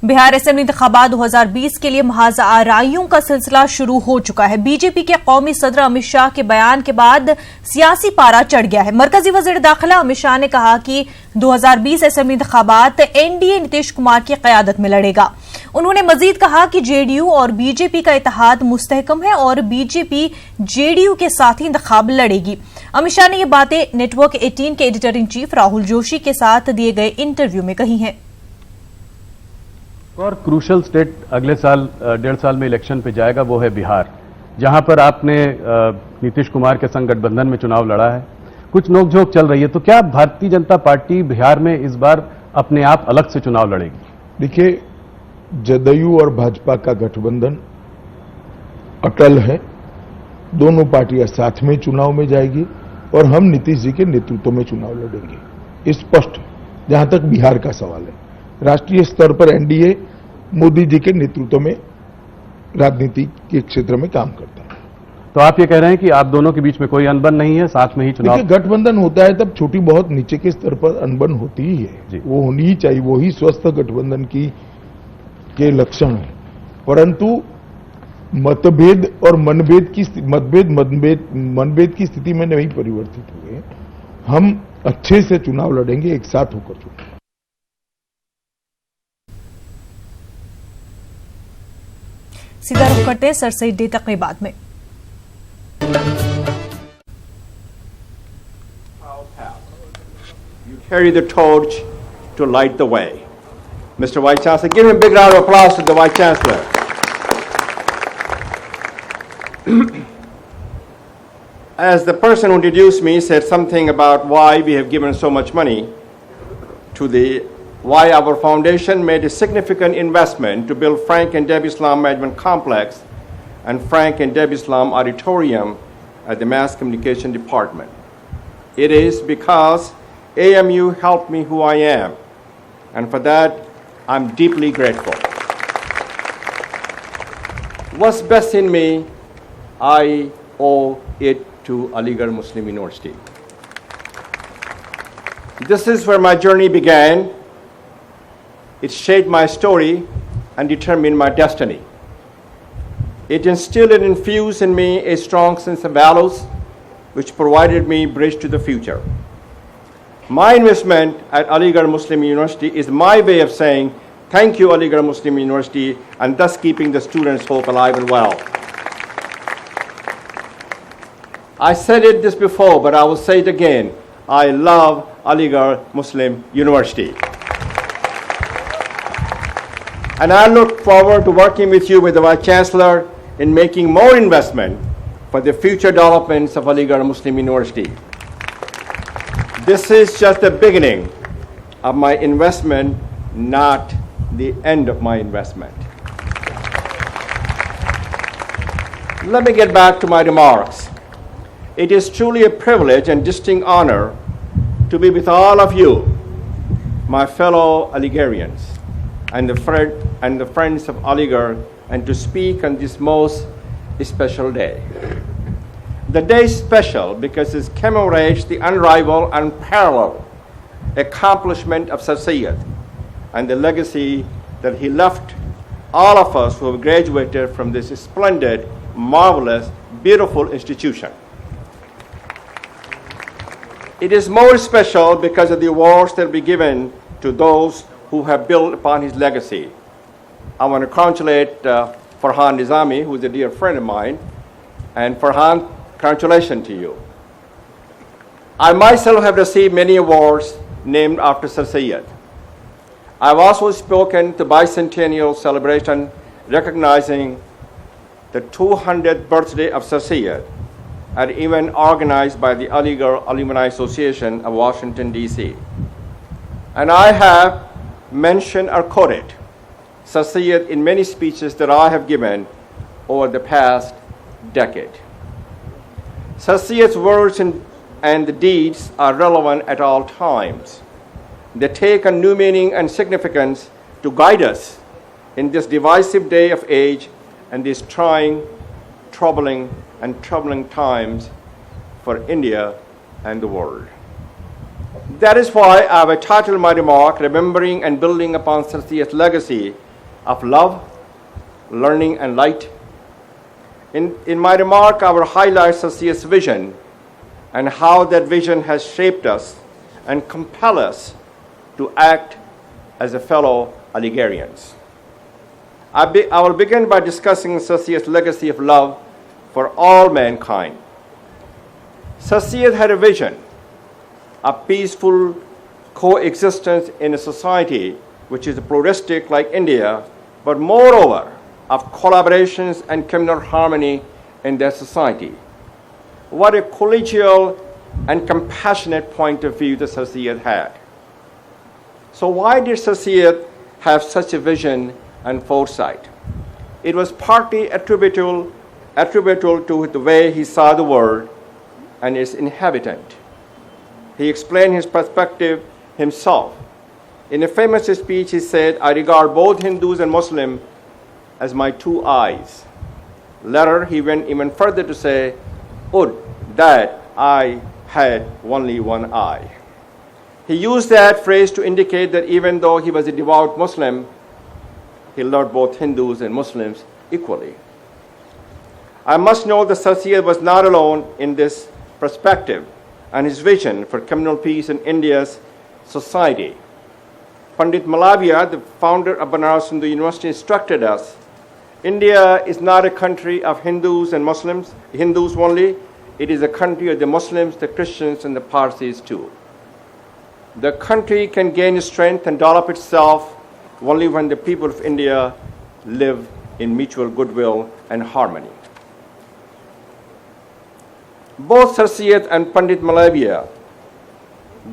Bihar assembly इंतखाबात 2020 के लिए महाज आराइयों का सिलसिला शुरू हो चुका है। बीजेपी के कौमी सदर अमित शाह के बयान के बाद सियासी पारा चढ़ गया है। मरकजी वजीर दाखिला अमित शाह ने कहा कि 2020 असेंबली इंतखाबात एनडीए नीतीश कुमार की कयादत में लड़ेगा। उन्होंने मजीद कहा कि जेडीयू और बीजेपी का इत्तेहाद मुस्तहकम है और बीजेपी जेडीयू के साथ ही इंतखाब लड़ेगी। अमित शाह ने ये बातें नेटवर्क 18 के editor in chief Rahul Joshi के साथ दिए गए इंटरव्यू में कही हैं। और क्रूशल स्टेट अगले साल 1.5 साल में इलेक्शन पे जाएगा, वो है बिहार, जहां पर आपने नीतीश कुमार के संग गठबंधन में चुनाव लड़ा है। कुछ नोकझोंक चल रही है, तो क्या भारतीय जनता पार्टी बिहार में इस बार अपने आप अलग से चुनाव लड़ेगी? देखिए, जदयू और भाजपा का गठबंधन अटल है। दोनों पार्टियां साथ में चुनाव में जाएगी और हम नीतीश जी के नेतृत्व में चुनाव लड़ेंगे। स्पष्ट जहां तक बिहार का सवाल है, राष्ट्रीय स्तर पर एनडीए मोदी जी के नेतृत्व में राजनीति के क्षेत्र में काम करता है। तो आप ये कह रहे हैं कि आप दोनों के बीच में कोई अनबन नहीं है, साथ में ही चुनाव? देखिए, गठबंधन होता है तब छोटी बहुत नीचे के स्तर पर अनबन होती ही है, वो होनी ही चाहिए, वो ही स्वस्थ गठबंधन के लक्षण है। परंतु मतभेद और मनभेद की स्थिति में नहीं परिवर्तित हुए। हम अच्छे से चुनाव लड़ेंगे, एक साथ होकर चुनाव। सीधा रुख करते हैं सर सईद तकरीबात में। You carry the torch to light the way. Mr. Vice Chancellor, give him a big round of applause to the Vice Chancellor. As the person who introduced me said something about why we have given so much money to why our foundation made a significant investment to build Frank and Debbie Islam Management Complex and Frank and Debbie Islam Auditorium at the Mass Communication Department. It is because AMU helped me who I am, and for that I'm deeply grateful. What's best in me, I owe it to Aligarh Muslim University. This is where my journey began. It shaped my story and determined my destiny. It instilled and infused in me a strong sense of values which provided me bridge to the future. My investment at Aligarh Muslim University is my way of saying thank you Aligarh Muslim University, and thus keeping the students' hope alive and well. I said this before, but I will say it again. I love Aligarh Muslim University. And I look forward to working with you, with the Vice Chancellor, in making more investment for the future developments of Aligarh Muslim University. This is just the beginning of my investment, not the end of my investment. Let me get back to my remarks. It is truly a privilege and distinct honor to be with all of you, my fellow Aligarhians, and the friends of Aligarh, and to speak on this most special day. The day is special because it commemorates the unrivaled, unparalleled accomplishment of Syed and the legacy that he left all of us who have graduated from this splendid, marvelous, beautiful institution. It is more special because of the awards that will be given to those who have built upon his legacy. I want to congratulate Farhan Nizami, who is a dear friend of mine. And Farhan, congratulations to you. I myself have received many awards named after Sir Syed. I've also spoken to bicentennial celebration recognizing the 200th birthday of Sir Syed, an event organized by the Aligarh Alumni Association of Washington, D.C. And I have mentioned or quoted Sir Syed in many speeches that I have given over the past decade. Sir Syed's words and the deeds are relevant at all times. They take a new meaning and significance to guide us in this divisive day of age and these trying, troubling times for India and the world. That is why I have titled my remark, Remembering and Building upon Sir Syed's Legacy, of love, learning, and light. In my remark, I will highlight Syed's vision and how that vision has shaped us and compelled us to act as a fellow Algerians. I will begin by discussing Syed's legacy of love for all mankind. Syed had a vision of peaceful coexistence in a society which is pluralistic like India, but moreover of collaborations and communal harmony in their society. What a collegial and compassionate point of view that Syed had. So why did Syed have such a vision and foresight? It was partly attributable to the way he saw the world and its inhabitant. He explained his perspective himself. In a famous speech, he said, "I regard both Hindus and Muslims as my two eyes." Later, he went even further to say, "Would that I had only one eye." He used that phrase to indicate that even though he was a devout Muslim, he loved both Hindus and Muslims equally. I must note that Syed was not alone in this perspective and his vision for communal peace in India's society. Pandit Malavia, the founder of Banaras Hindu University, instructed us, India is not a country of Hindus and Muslims, Hindus only. It is a country of the Muslims, the Christians, and the Parsis too. The country can gain strength and develop itself only when the people of India live in mutual goodwill and harmony. Both Syed and Pandit Malavia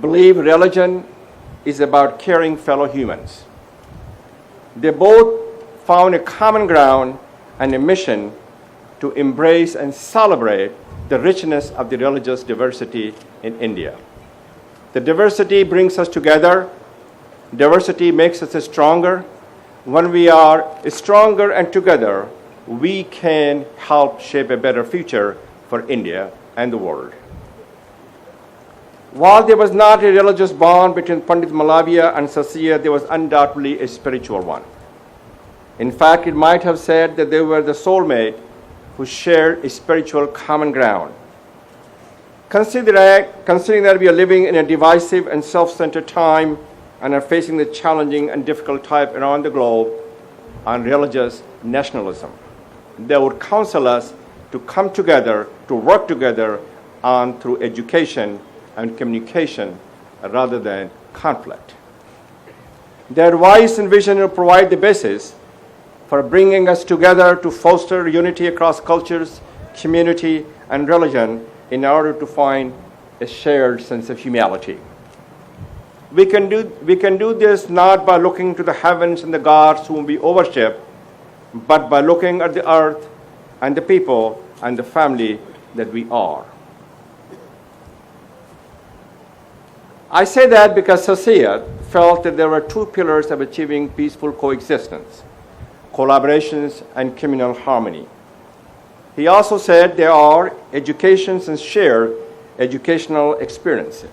believe religion is about caring fellow humans. They both found a common ground and a mission to embrace and celebrate the richness of the religious diversity in India. The diversity brings us together. Diversity makes us stronger. When we are stronger and together, we can help shape a better future for India and the world. While there was not a religious bond between Pandit Malavia and Syed, there was undoubtedly a spiritual one. In fact, it might have said that they were the soulmate who shared a spiritual common ground. Considering that we are living in a divisive and self-centered time and are facing the challenging and difficult time around the globe on religious nationalism, they would counsel us to come together, to work together on through education and communication rather than conflict. Their advice and vision will provide the basis for bringing us together to foster unity across cultures, community, and religion in order to find a shared sense of humanity. We can do this not by looking to the heavens and the gods whom we worship, but by looking at the earth and the people and the family that we are. I say that because Syed felt that there were two pillars of achieving peaceful coexistence: collaborations and communal harmony. He also said there are educations and shared educational experiences.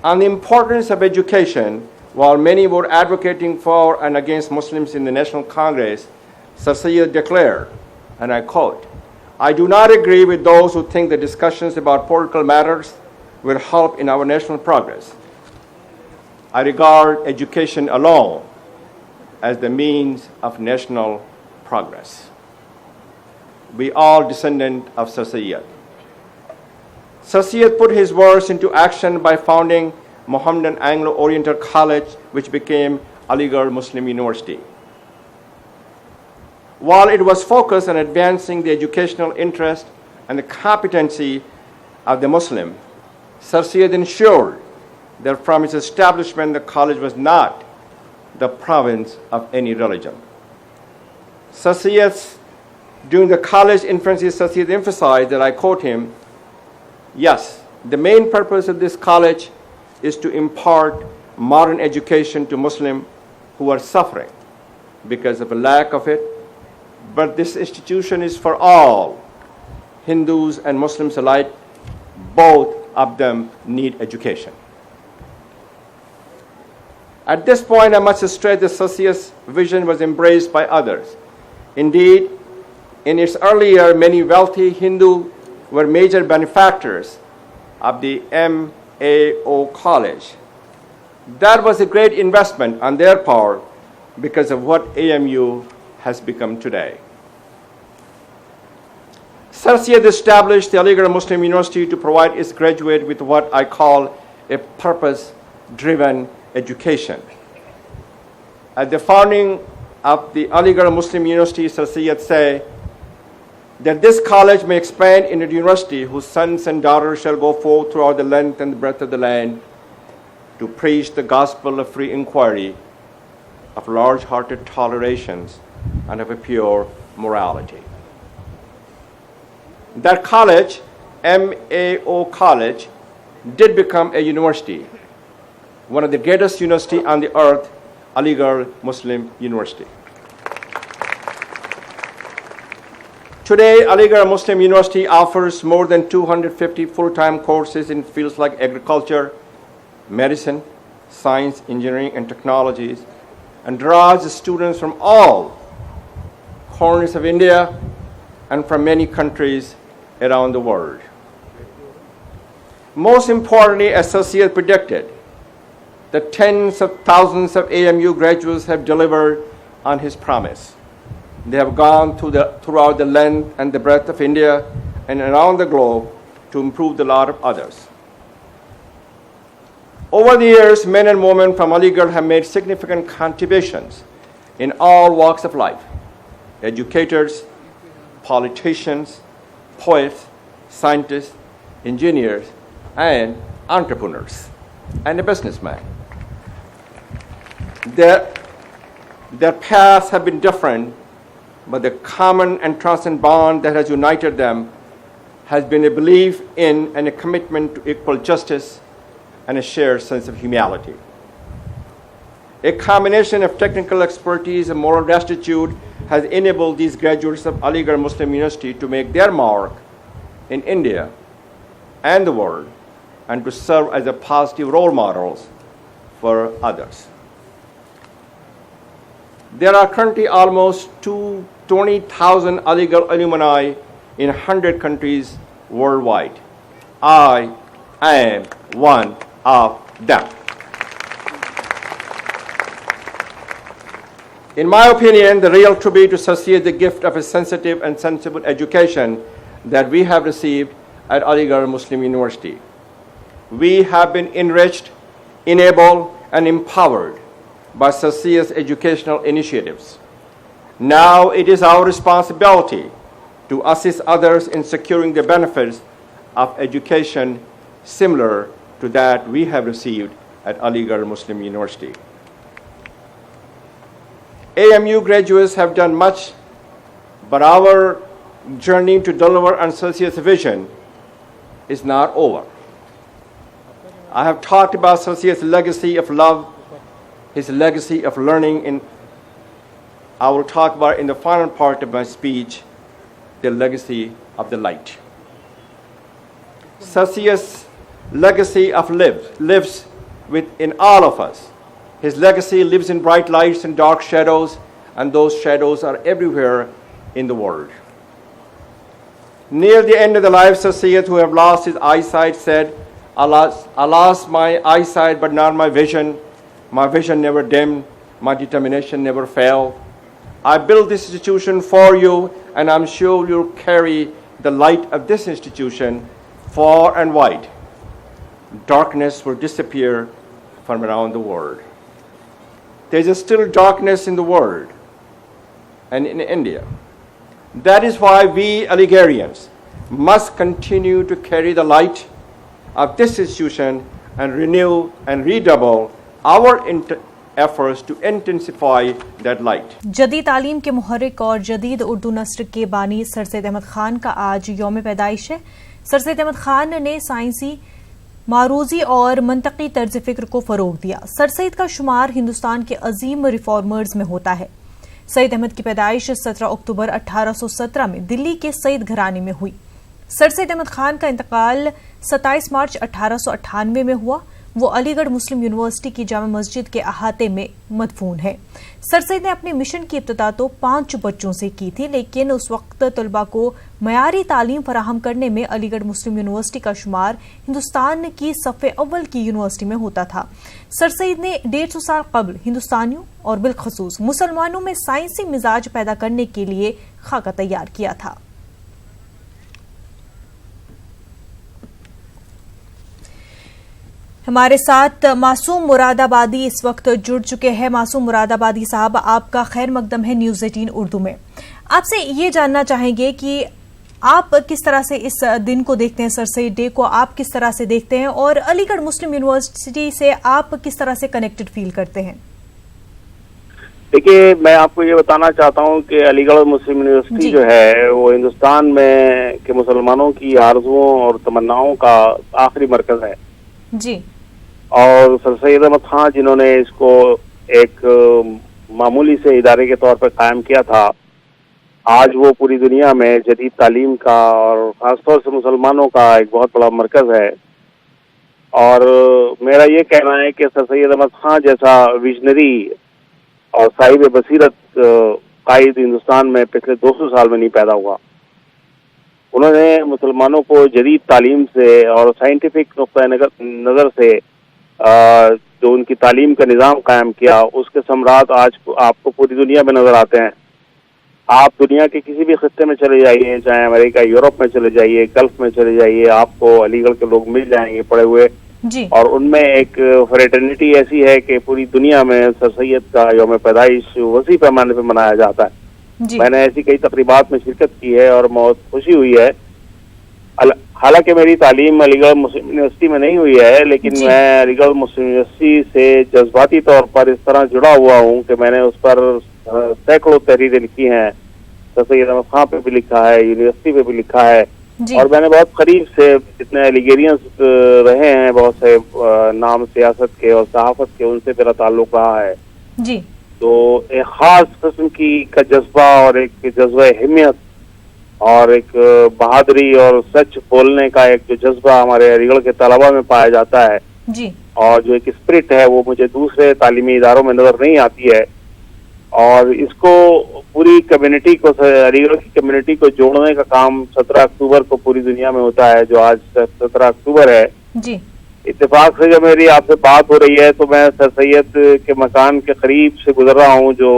On the importance of education, while many were advocating for and against Muslims in the National Congress, Syed declared, and I quote, "I do not agree with those who think that discussions about political matters will help in our national progress. I regard education alone as the means of national progress." We all descendant of Syed. Syed put his words into action by founding Mohammedan Anglo-Oriental College, which became Aligarh Muslim University. While it was focused on advancing the educational interest and the competency of the Muslim, Syed ensured that from its establishment the college was not the province of any religion. During the college infancy, Syed emphasized that, I quote him, "Yes, the main purpose of this college is to impart modern education to Muslims who are suffering because of a lack of it, but this institution is for all, Hindus and Muslims alike. Both of them need education." At this point, I must stress that Syed's vision was embraced by others. Indeed, in its early year, many wealthy Hindu were major benefactors of the MAO College. That was a great investment on their part because of what AMU has become today. Sir Syed established the Aligarh Muslim University to provide its graduates with what I call a purpose-driven education. At the founding of the Aligarh Muslim University, Sir Syed said that this college may expand into a university whose sons and daughters shall go forth throughout the length and the breadth of the land to preach the gospel of free inquiry, of large-hearted tolerations, and of a pure morality. That college, MAO College, did become a university, one of the greatest universities on the earth, Aligarh Muslim University. Today, Aligarh Muslim University offers more than 250 full-time courses in fields like agriculture, medicine, science, engineering, and technologies, and draws students from all corners of India and from many countries around the world. Most importantly, as Sir Syed predicted, the tens of thousands of AMU graduates have delivered on his promise. They have gone throughout the length and the breadth of India and around the globe to improve the lot of others. Over the years, men and women from Aligarh have made significant contributions in all walks of life: educators, politicians, poets, scientists, engineers, and entrepreneurs, and a businessman. Their paths have been different, but the common and transcendent bond that has united them has been a belief in and a commitment to equal justice and a shared sense of humanity. A combination of technical expertise and moral rectitude has enabled these graduates of Aligarh Muslim University to make their mark in India and the world, and to serve as a positive role models for others. There are currently almost 20,000 Aligarh alumni in 100 countries worldwide. I am one of them. In my opinion, the real tribute to Sir Syed is the gift of a sensitive and sensible education that we have received at Aligarh Muslim University. We have been enriched, enabled, and empowered by Sir Syed's educational initiatives. Now it is our responsibility to assist others in securing the benefits of education similar to that we have received at Aligarh Muslim University. AMU graduates have done much, but our journey to deliver on Sir Syed's vision is not over. I have talked about Sir Syed's legacy of love, his legacy of learning, and I will talk about in the final part of my speech, the legacy of the light. Sir Syed's legacy of lives within all of us. His legacy lives in bright lights and dark shadows, and those shadows are everywhere in the world. Near the end of the life, Sir Syed, who have lost his eyesight, said, I lost my eyesight, but not my vision. My vision never dimmed. My determination never failed. I built this institution for you, and I'm sure you'll carry the light of this institution far and wide. Darkness will disappear from around the world. There's still darkness in the world and in India. That is why we Aligarhians must continue to carry the light of this institution and renew and redouble our efforts to intensify that light. जदीद तालीम के मुहर्रिक और जदीद उर्दू नस्र के बानी sir Syed Ahmad Khan का आज यौम पैदाइश है। सर सैयद अहमद खान ने साइंसी मारूजी और मंतकी तर्ज फिक्र को फरोग दिया। सर सैयद का शुमार हिंदुस्तान के अजीम रिफॉर्मर्स में होता है। सैयद अहमद की पैदाइश 17 अक्टूबर 1817 में दिल्ली के सैयद घराने में हुई। सर सैयद अहमद खान का इंतकाल 27 मार्च 1898 में हुआ। वो अलीगढ़ मुस्लिम यूनिवर्सिटी की जामा मस्जिद के अहाते में मदफून है। सर सईद ने अपने मिशन की इब्तिदा तो 5 बच्चों से की थी, लेकिन उस वक्त तलबा को मयारी तालीम फराहम करने में अलीगढ़ मुस्लिम यूनिवर्सिटी का शुमार हिंदुस्तान की सफ़े अव्वल की यूनिवर्सिटी में होता था। सर सईद ने 150 साल कबल हिंदुस्तानियों और बिलखसूस मुसलमानों में साइंसी मिजाज पैदा करने के लिए खाका तैयार किया था। हमारे साथ मासूम मुरादाबादी इस वक्त जुड़ चुके हैं। मासूम मुरादाबादी साहब, आपका खैर मकदम है न्यूज़18 उर्दू में। आपसे ये जानना चाहेंगे कि आप किस तरह से इस दिन को देखते हैं, सर सईद डे को आप किस तरह से देखते हैं, और अलीगढ़ मुस्लिम यूनिवर्सिटी से आप किस तरह से कनेक्टेड फील करते हैं? देखिए, मैं आपको ये बताना चाहता हूँ कि अलीगढ़ मुस्लिम यूनिवर्सिटी जो है वो हिंदुस्तान में के मुसलमानों की आरजुओं और तमन्नाओं का आखिरी मरकज है जी। और सर सैयद अहमद खान जिन्होंने इसको एक मामूली से इदारे के तौर पर कायम किया था, आज वो पूरी दुनिया में जदीद तालीम का और खासतौर से मुसलमानों का एक बहुत बड़ा मरकज है। और मेरा ये कहना है कि सर सैयद अहमद खान जैसा विजनरी और साहिब बसीरत कायद हिंदुस्तान में पिछले 200 साल में नहीं पैदा हुआ। उन्होंने मुसलमानों को जदीद तालीम से और साइंटिफिक नुक्ता नज़र से जो उनकी तालीम का निज़ाम कायम किया, उसके सम्राट आज आपको पूरी दुनिया में नजर आते हैं। आप दुनिया के किसी भी खित्ते में चले जाइए, चाहे अमेरिका, यूरोप में चले जाइए, गल्फ में चले जाइए, आपको अलीगढ़ के लोग मिल जाएंगे पड़े हुए जी। और उनमें एक फ्रेटर्निटी ऐसी है कि पूरी दुनिया में सर सैयद का यौम पैदाइश वसी पैमाने पर मनाया जाता है। मैंने ऐसी कई तकरीबात में शिरकत की है और बहुत खुशी हुई है। हालांकि मेरी तालीम अलीगढ़ मुस्लिम यूनिवर्सिटी में नहीं हुई है, लेकिन मैं अलीगढ़ मुस्लिम यूनिवर्सिटी से जज्बाती तौर पर इस तरह जुड़ा हुआ हूँ कि मैंने उस पर सैकड़ों तहरीरें लिखी हैं। सर सैयद अहमद खान पे भी लिखा है, यूनिवर्सिटी पे भी लिखा है, और मैंने बहुत करीब से जितने एलिगेरियंस रहे हैं, बहुत से नाम सियासत के और सहाफत के, उनसे मेरा ताल्लुक रहा है जी। तो एक खास किस्म की का जज्बा और एक जज्बा हिम्मत और एक बहादुरी और सच बोलने का एक जो जज्बा हमारे अलीगढ़ के तलबा में पाया जाता है जी। और जो एक स्पिरिट है वो मुझे दूसरे तालीमी इदारों में नजर नहीं आती है। और इसको पूरी कम्युनिटी को, अलीगढ़ की कम्युनिटी को जोड़ने का काम 17 अक्टूबर को पूरी दुनिया में होता है, जो आज 17 अक्टूबर है जी। इत्तेफाक से जब मेरी आपसे बात हो रही है तो मैं सर सैयद के मकान के करीब से गुजर रहा हूँ, जो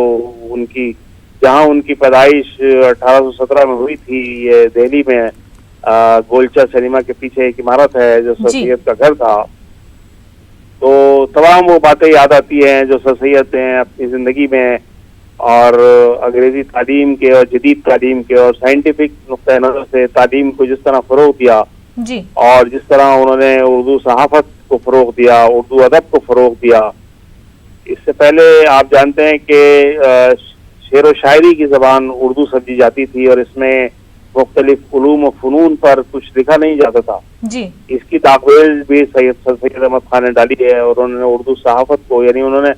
जहाँ उनकी पैदाइश 1817 में हुई थी। ये दिल्ली में गोलचा सिनेमा के पीछे एक इमारत है जो सर सैयद का घर था। तो तमाम वो बातें याद आती हैं जो सर सैयद ने अपनी जिंदगी में और अंग्रेजी तालीम के और जदीद तालीम के और साइंटिफिक नुक्ता नजर से तालीम को जिस तरह फरोग दिया जी। और जिस तरह उन्होंने उर्दू सहाफत को फरोग दिया, उर्दू अदब को फरोग दिया। इससे पहले आप जानते हैं कि शेर व शायरी की जबान उर्दू समझी जाती थी और इसमें मुख्तलिफ उलूम व फनून पर कुछ लिखा नहीं जाता था जी। सर दाखिल भी सैयद अहमद खान ने डाली है और उन्होंने उर्दू सहाफत को, यानी उन्होंने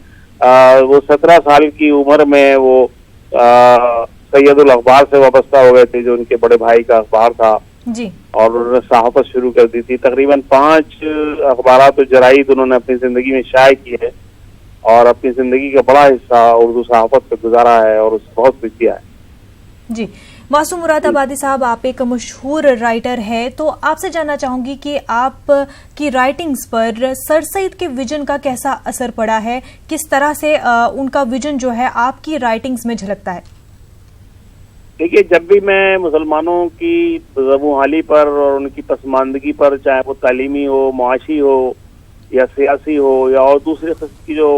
वो 17 साल की उम्र में वो सैयदुल अखबार से वाबस्ता हो गए थे, जो उनके बड़े भाई का अखबार था जी। और उन्होंने सहाफत शुरू कर दी थी। तकरीबन 5 अखबारात और जराइद उन्होंने अपनी जिंदगी में शाये किए और अपनी जिंदगी का बड़ा हिस्सा उर्दू सहाफत पे गुजारा है और उससे बहुत कुछ किया है जी। मासूम मुरादाबादी साहब, आप एक मशहूर राइटर हैं, तो आपसे जानना चाहूंगी कि आप की राइटिंग्स पर सर सईद के विजन का कैसा असर पड़ा है, किस तरह से उनका विजन जो है आपकी राइटिंग्स में झलकता है? देखिए, जब भी मैं मुसलमानों की ज़बूहाली पर और उनकी पसमानदगी पर, चाहे वो तालीमी हो, मुआशी हो या सियासी हो या और दूसरे किस्म की जो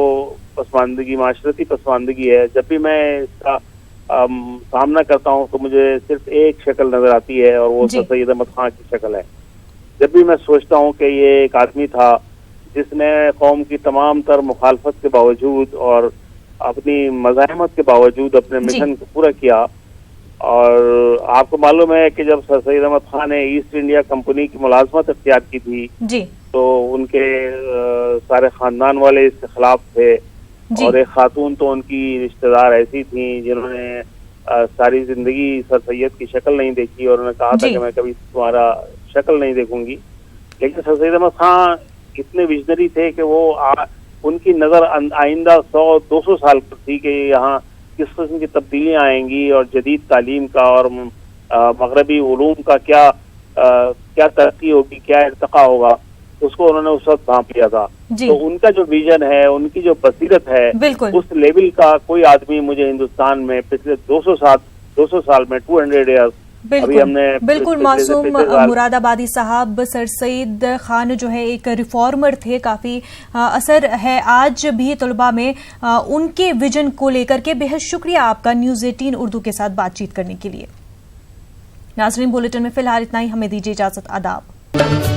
पसमानदगी, माशरती पसमानदगी है, जब भी मैं इसका सामना करता हूँ तो मुझे सिर्फ एक शक्ल नजर आती है और वो सर सैयद अहमद खान की शक्ल है। जब भी मैं सोचता हूँ कि ये एक आदमी था जिसने कौम की तमाम तर मुखालफत के बावजूद और अपनी मज़ाहमत के बावजूद अपने मिशन को पूरा किया। और आपको मालूम है कि जब सर सैयद अहमद खान ने ईस्ट इंडिया कंपनी की मुलाजमत इख्तियार की थी तो उनके सारे खानदान वाले इसके खिलाफ थे और एक खातून तो उनकी रिश्तेदार ऐसी थी जिन्होंने सारी जिंदगी सर सैयद की शक्ल नहीं देखी और उन्होंने कहा था कि मैं कभी तुम्हारा शक्ल नहीं देखूंगी। लेकिन सर सैयद अहमद खान इतने विजनरी थे कि वो उनकी नज़र आइंदा 100-200 साल पर थी कि यहाँ किस किस्म की तब्दीलियाँ आएंगी और जदीद तालीम का और मगरबी उलूम का क्या तरक्की होगी, क्या इर्तका होगा, उसको उन्होंने उस वक्त भांप लिया था। तो उनका जो विजन है, उनकी जो बसीरत है, उस लेवल का कोई आदमी मुझे हिंदुस्तान में पिछले 200 साल में 200 ईयर्स बिल्कुल मासूम मुरादाबादी साहब सर सईद खान जो है एक रिफॉर्मर थे, काफी असर है आज भी तलबा में उनके विजन को लेकर के। बेहद शुक्रिया आपका न्यूज़ 18 उर्दू के साथ बातचीत करने के लिए। नाज़रीन, बुलेटिन में फिलहाल इतना ही, हमें दीजिए इजाजत। आदाब।